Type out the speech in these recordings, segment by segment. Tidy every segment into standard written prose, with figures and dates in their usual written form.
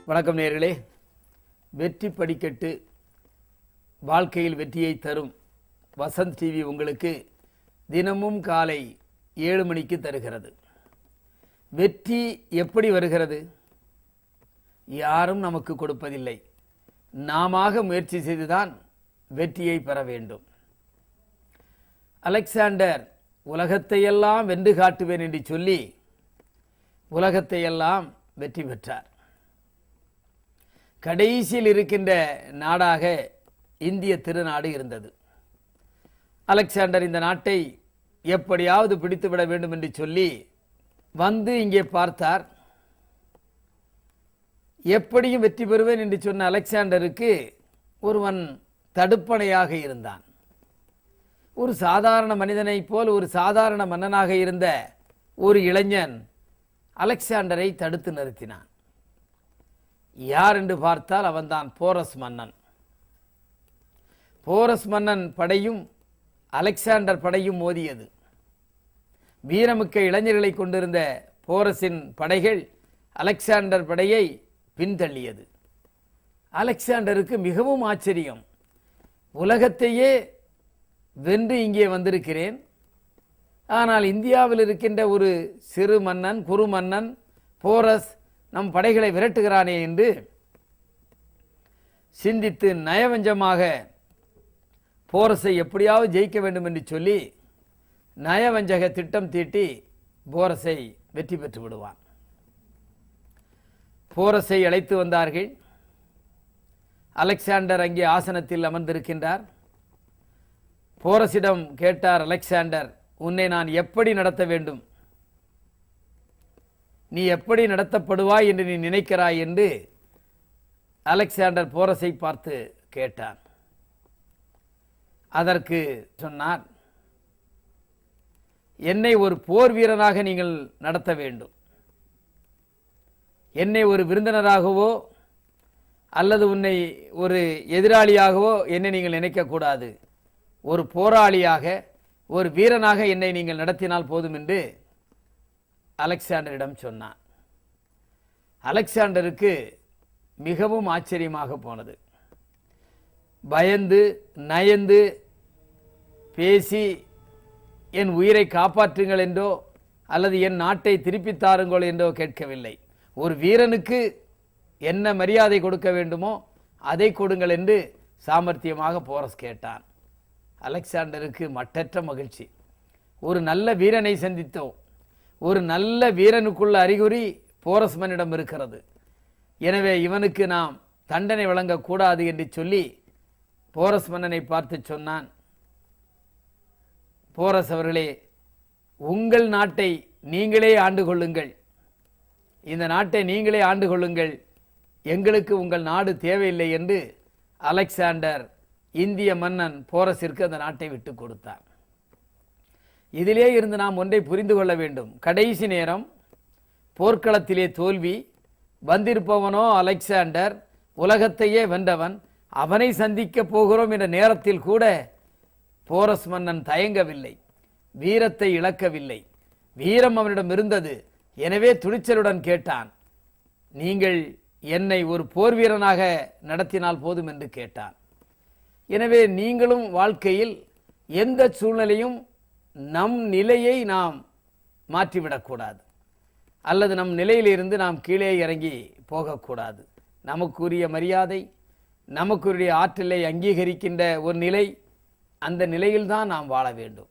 வணக்கம் நேயர்களே. வெற்றி படிக்கட்டு வாழ்க்கையில் வெற்றியை தரும் வசந்த் டிவி உங்களுக்கு தினமும் காலை 7 மணிக்கு தருகிறது. வெற்றி எப்படி வருகிறது? யாரும் நமக்கு கொடுப்பதில்லை. நாமாக முயற்சி செய்துதான் வெற்றியை பெற வேண்டும். அலெக்சாண்டர் உலகத்தையெல்லாம் வென்று காட்டுவேன் என்று சொல்லி உலகத்தையெல்லாம் வெற்றி பெற்றார். கடைசியில் இருக்கின்ற நாடாக இந்திய திருநாடு இருந்தது. அலெக்சாண்டர் இந்த நாட்டை எப்படியாவது பிடித்துவிட வேண்டும் என்று சொல்லி வந்து இங்கே பார்த்தார். எப்படியும் வெற்றி பெறுவேன் என்று சொன்ன அலெக்சாண்டருக்கு ஒருவன் தடுப்பணையாக இருந்தான். ஒரு சாதாரண மனிதனைப் போல் ஒரு சாதாரண மன்னனாக இருந்த ஒரு இளைஞன் அலெக்சாண்டரை தடுத்து நிறுத்தினான். யார் என்று பார்த்தால் அவன்தான் போரஸ் மன்னன். போரஸ் மன்னன் படையும் அலெக்சாண்டர் படையும் மோதியது. வீரமிக்க இளைஞர்களை கொண்டிருந்த போரஸின் படைகள் அலெக்சாண்டர் படையை பின்தள்ளியது. அலெக்சாண்டருக்கு மிகவும் ஆச்சரியம். உலகத்தையே வென்று இங்கே வந்திருக்கிறேன், ஆனால் இந்தியாவில் இருக்கின்ற ஒரு சிறு மன்னன், குறு மன்னன் போரஸ் நம் படைகளை விரட்டுகிறானே என்று சிந்தித்து நயவஞ்சமாக போரஸை எப்படியாவது ஜெயிக்க வேண்டும் என்று சொல்லி நயவஞ்சக திட்டம் தீட்டி போரஸை வெற்றி பெற்று விடுவான். போரஸை அழைத்து வந்தார்கள். அலெக்சாண்டர் அங்கே ஆசனத்தில் அமர்ந்திருக்கின்றார். போரஸிடம் கேட்டார் அலெக்சாண்டர், உன்னை நான் எப்படி நடத்த வேண்டும்? நீ எப்படி நடத்தப்படுவாய் என்று நீ நினைக்கிறாய் என்று அலெக்சாண்டர் போரஸை பார்த்து கேட்டான். அதற்கு சொன்னார், என்னை ஒரு போர் வீரனாக நீங்கள் நடத்த வேண்டும். என்னை ஒரு விருந்தினராகவோ அல்லது உன்னை ஒரு எதிராளியாகவோ என்னை நீங்கள் நினைக்கக்கூடாது. ஒரு போராளியாக, ஒரு வீரனாக என்னை நீங்கள் நடத்தினால் போதும் என்று அலெக்சாண்டரிடம் சொன்னான். அலெக்சாண்டருக்கு மிகவும் ஆச்சரியமாக போனது. பயந்து நயந்து பேசி என் உயிரை காப்பாற்றுங்கள் என்றோ அல்லது என் நாட்டை திருப்பித் தாருங்கள் என்றோ கேட்கவில்லை. ஒரு வீரனுக்கு என்ன மரியாதை கொடுக்க வேண்டுமோ அதை கொடுங்கள் என்று சாமர்த்தியமாக போரஸ் கேட்டான். அலெக்சாண்டருக்கு மட்டற்ற மகிழ்ச்சி. ஒரு நல்ல வீரனை சந்தித்தோம். ஒரு நல்ல வீரனுக்குள்ள அறிகுறி போரஸ் மன்னிடம் இருக்கிறது. எனவே இவனுக்கு நாம் தண்டனை வழங்கக்கூடாது என்று சொல்லி போரஸ் மன்னனை பார்த்து சொன்னான், போரஸ் அவர்களே, உங்கள் நாட்டை நீங்களே ஆண்டு கொள்ளுங்கள். இந்த நாட்டை நீங்களே ஆண்டு கொள்ளுங்கள். எங்களுக்கு உங்கள் நாடு தேவையில்லை என்று அலெக்சாண்டர் இந்திய மன்னன் போரஸிற்கு அந்த நாட்டை விட்டு கொடுத்தார். இதிலே இருந்து நாம் ஒன்றை புரிந்து கொள்ள வேண்டும். கடைசி நேரம், போர்க்களத்திலே தோல்வி, வந்திருப்பவனோ அலெக்சாண்டர், உலகத்தையே வென்றவன். அவனை சந்திக்க போகிறோம் என்ற நேரத்தில் கூட போரஸ் மன்னன் தயங்கவில்லை, வீரத்தை இழக்கவில்லை. வீரம் அவனிடம் இருந்தது. எனவே துணிச்சலுடன் கேட்டான், நீங்கள் என்னை ஒரு போர் வீரனாக நடத்தினால் போதும் என்று கேட்டான். எனவே நீங்களும் வாழ்க்கையில் எந்த சூழ்நிலையும் நம் நிலையை நாம் மாற்றிவிடக்கூடாது, அல்லது நம் நிலையிலிருந்து நாம் கீழே இறங்கி போகக்கூடாது. நமக்குரிய மரியாதை, நமக்குரிய ஆற்றலை அங்கீகரிக்கின்ற ஒரு நிலை, அந்த நிலையில்தான் நாம் வாழ வேண்டும்.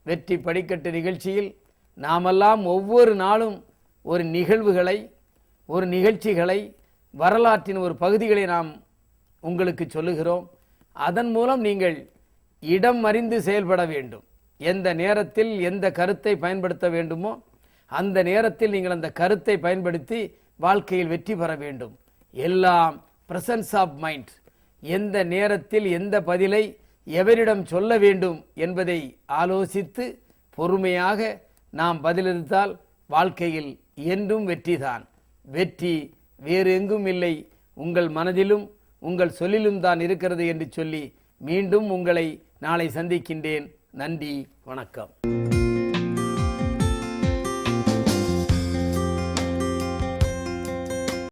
வெற்றி படிக்கட்டு நிகழ்ச்சியில் நாமெல்லாம் ஒவ்வொரு நாளும் ஒரு நிகழ்வுகளை, ஒரு நிகழ்ச்சிகளை, வரலாற்றின் ஒரு பகுதிகளை நாம் உங்களுக்கு சொல்லுகிறோம். அதன் மூலம் நீங்கள் இடம் அறிந்து செயல்பட வேண்டும். எந்த நேரத்தில் எந்த கருத்தை பயன்படுத்த வேண்டுமோ அந்த நேரத்தில் நீங்கள் அந்த கருத்தை பயன்படுத்தி வாழ்க்கையில் வெற்றி பெற வேண்டும். எல்லாம் பிரசன்ஸ் ஆஃப் மைண்ட். எந்த நேரத்தில் எந்த பதிலை எவரிடம் சொல்ல வேண்டும் என்பதை ஆலோசித்து பொறுமையாக நாம் பதிலளித்தால் வாழ்க்கையில் என்றும் வெற்றிதான். வெற்றி வேறு எங்கும் இல்லை, உங்கள் மனதிலும் உங்கள் சொல்லிலும் தான் இருக்கிறது என்று சொல்லி மீண்டும் உங்களை நாளை சந்திக்கின்றேன். நன்றி, வணக்கம்.